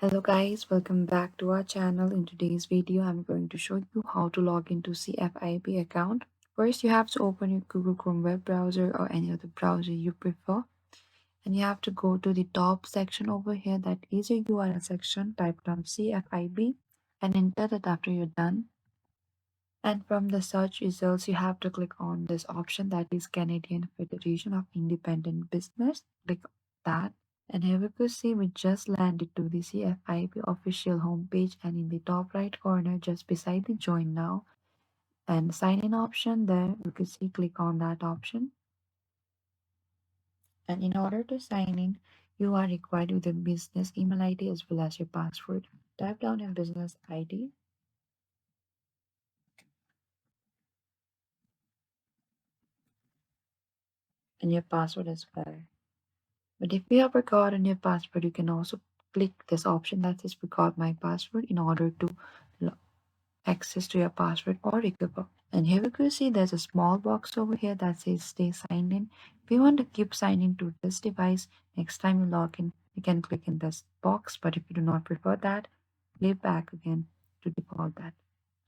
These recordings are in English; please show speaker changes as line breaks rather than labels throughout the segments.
Hello guys, welcome back to our channel. In today's video, I'm going to show you how to log into CFIB account. First, you have to open your Google Chrome web browser or any other browser you prefer. And you have to go to the top section over here, that is a URL section. Type down CFIB and enter that after you're done. And from the search results, you have to click on this option, that is Canadian Federation of Independent Business. Click that. And here we could see we just landed to the CFIB official homepage, and in the top right corner just beside the join now and sign in option, there we could see click on that option. And in order to sign in, you are required with a business email ID as well as your password. Type down your business ID and your password as well. But if you have forgotten your password, you can also click this option that says forgot my password in order to access to your password or recover. And here we could see there's a small box over here that says stay signed in. If you want to keep signing to this device, next time you log in, you can click in this box. But if you do not prefer that, leave back again to default that.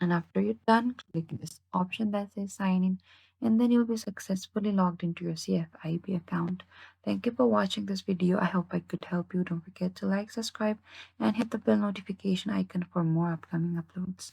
And after you're done, click this option that says sign in, and then you'll be successfully logged into your CFIB account. Thank you for watching this video. I hope I could help you. Don't forget to like, subscribe, and hit the bell notification icon for more upcoming uploads.